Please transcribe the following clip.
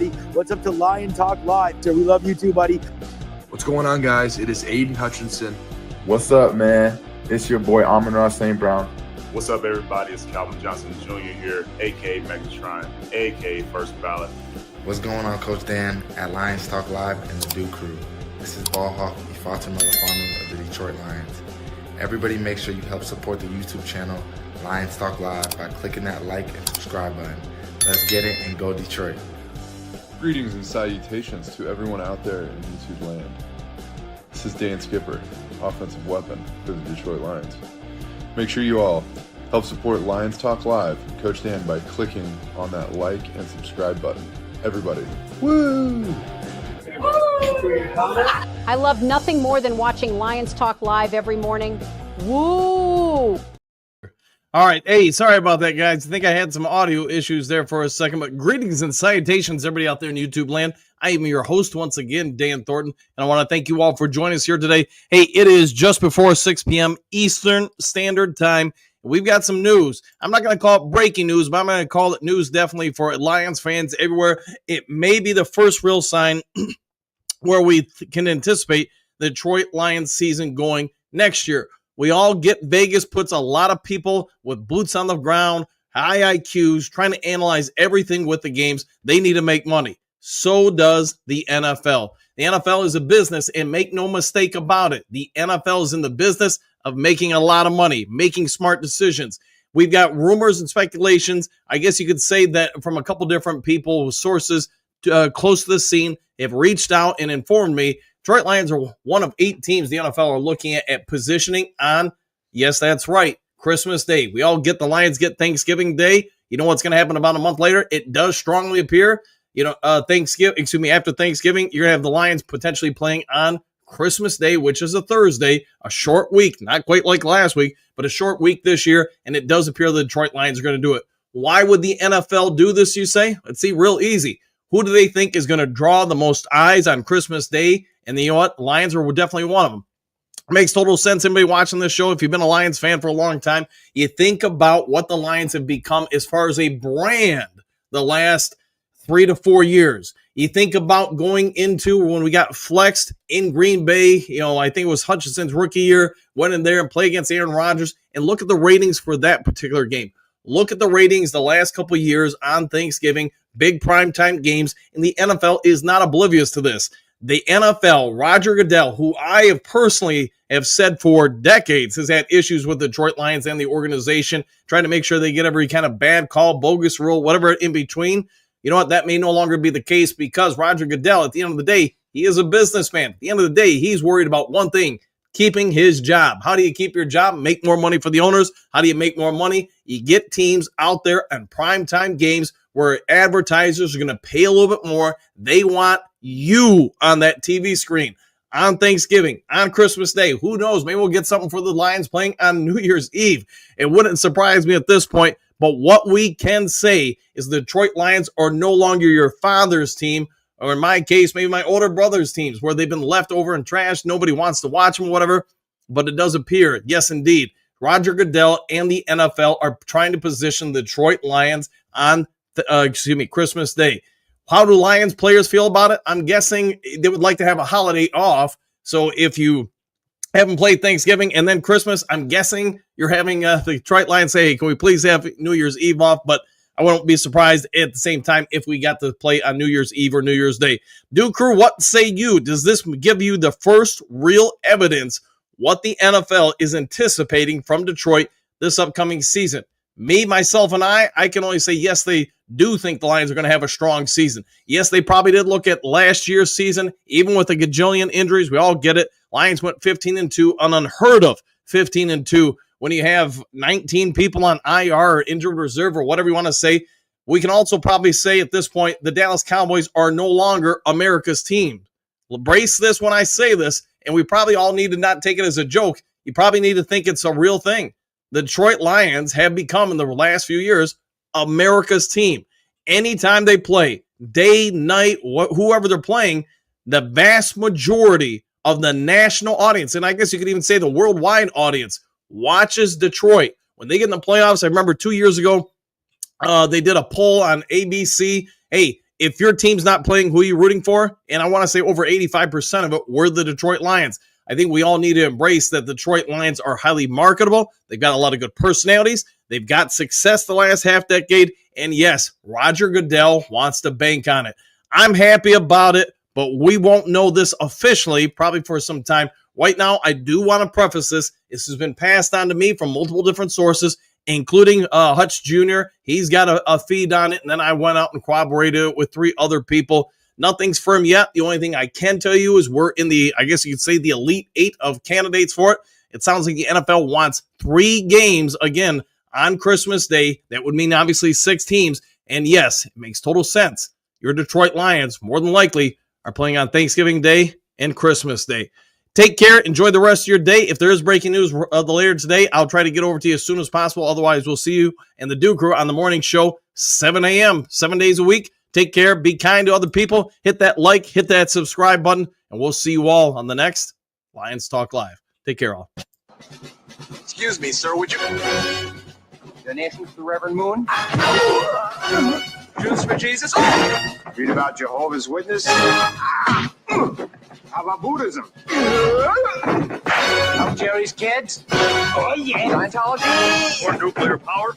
buddy. What's up to Lion Talk Live? We love you too, buddy. What's going on, guys? It is Aiden Hutchinson. What's up, man? It's your boy Amon-Ra St. Brown. What's up, everybody? It's Calvin Johnson Jr. here, a.k.a. Megatron, a.k.a. First Ballot. What's going on, Coach Dan at Lions Talk Live and the Duke Crew? This is Ball Hawk Ifeatu Melifonwu of the Detroit Lions. Everybody make sure you help support the YouTube channel Lions Talk Live by clicking that like and subscribe button. Let's get it and go Detroit. Greetings and salutations to everyone out there in YouTube land. This is Dan Skipper, offensive weapon for the Detroit Lions. Make sure you all help support Lions Talk Live and Coach Dan by clicking on that like and subscribe button. Everybody, woo! I love nothing more than watching Lions Talk Live every morning. Woo! All right. Hey, sorry about that, guys. I think I had some audio issues there for a second, but greetings and salutations, everybody out there in YouTube land. I am your host once again, Dan Thornton, and I want to thank you all for joining us here today. Hey, it is just before 6 p.m. Eastern Standard Time. We've got some news. I'm not going to call it breaking news, but I'm going to call it news definitely for Lions fans everywhere. It may be the first real sign where we can anticipate the Detroit Lions season going next year. We all get Vegas puts a lot of people with boots on the ground, high IQs, trying to analyze everything with the games. They need to make money. So does the NFL. The NFL is a business, and make no mistake about it. The NFL is in the business of making a lot of money, making smart decisions. We've got rumors and speculations. I guess you could say that from a couple different people, sources close to the scene have reached out and informed me Detroit Lions are one of 8 teams the NFL are looking at positioning on, yes, that's right, Christmas Day. We all get the Lions get Thanksgiving Day. You know what's going to happen about a month later? It does strongly appear, after Thanksgiving, you're going to have the Lions potentially playing on Christmas Day, which is a Thursday, a short week, not quite like last week, but a short week this year, and it does appear the Detroit Lions are going to do it. Why would the NFL do this, you say? Let's see, real easy. Who do they think is going to draw the most eyes on Christmas Day? And you know what? Lions are definitely one of them. It makes total sense. Anybody watching this show, if you've been a Lions fan for a long time, you think about what the Lions have become as far as a brand the last 3 to 4 years. You think about going into when we got flexed in Green Bay, I think it was Hutchinson's rookie year, went in there and played against Aaron Rodgers, and look at the ratings for that particular game. Look at the ratings the last couple of years on Thanksgiving, big primetime games, and the NFL is not oblivious to this. The NFL, Rodger Goodell, who I have personally have said for decades has had issues with the Detroit Lions and the organization, trying to make sure they get every kind of bad call, bogus rule, whatever in between. You know what? That may no longer be the case because Rodger Goodell, at the end of the day, he is a businessman. At the end of the day, he's worried about one thing, keeping his job. How do you keep your job? Make more money for the owners. How do you make more money? You get teams out there on primetime games where advertisers are going to pay a little bit more. They want you on that TV screen on Thanksgiving, on Christmas Day. Who knows? Maybe we'll get something for the Lions playing on New Year's Eve. It wouldn't surprise me at this point, but what we can say is the Detroit Lions are no longer your father's team, or in my case, maybe my older brother's teams, where they've been left over and trashed. Nobody wants to watch them, whatever. But it does appear, yes, indeed, Rodger Goodell and the NFL are trying to position the Detroit Lions on Christmas Day. How do Lions players feel about it? I'm guessing they would like to have a holiday off. So if you haven't played Thanksgiving and then Christmas, I'm guessing you're having the Detroit Lions say, hey, can we please have New Year's Eve off? But I won't be surprised at the same time if we got to play on New Year's Eve or New Year's Day. Duke Crew, what say you? Does this give you the first real evidence what the NFL is anticipating from Detroit this upcoming season? Me, myself, and I can only say yes, they do think the Lions are going to have a strong season. Yes, they probably did look at last year's season, even with a gajillion injuries. We all get it. Lions went 15-2, an unheard of 15-2. When you have 19 people on IR or injured reserve or whatever you want to say, we can also probably say at this point the Dallas Cowboys are no longer America's team. Brace this when I say this, and we probably all need to not take it as a joke. You probably need to think it's a real thing. The Detroit Lions have become, in the last few years, America's team. Anytime they play, day, night, whoever they're playing, the vast majority of the national audience, and I guess you could even say the worldwide audience, watches Detroit. When they get in the playoffs, I remember 2 years ago, they did a poll on ABC. Hey, if your team's not playing, who are you rooting for? And I want to say over 85% of it were the Detroit Lions. I think we all need to embrace that the Detroit Lions are highly marketable. They've got a lot of good personalities. They've got success the last half decade. And yes, Rodger Goodell wants to bank on it. I'm happy about it, but we won't know this officially probably for some time. Right now, I do want to preface this. This has been passed on to me from multiple different sources, including Hutch Jr. He's got a feed on it, and then I went out and corroborated it with 3 other people. Nothing's firm yet. The only thing I can tell you is we're in the, I guess you could say, the elite 8 of candidates for it. It sounds like the NFL wants 3 games, again, on Christmas Day. That would mean, obviously, 6 teams. And yes, it makes total sense. Your Detroit Lions, more than likely, are playing on Thanksgiving Day and Christmas Day. Take care. Enjoy the rest of your day. If there is breaking news later today, I'll try to get over to you as soon as possible. Otherwise, we'll see you and the Do Crew on the morning show, 7 a.m., 7 days a week. Take care. Be kind to other people. Hit that like, hit that subscribe button, and we'll see you all on the next Lions Talk Live. Take care, all. Excuse me, sir. Would you... Donations to the Reverend Moon? Jews for Jesus? Read about Jehovah's Witness? How about Buddhism? Help Jerry's kids? Oh, yeah. Scientology? Or nuclear power?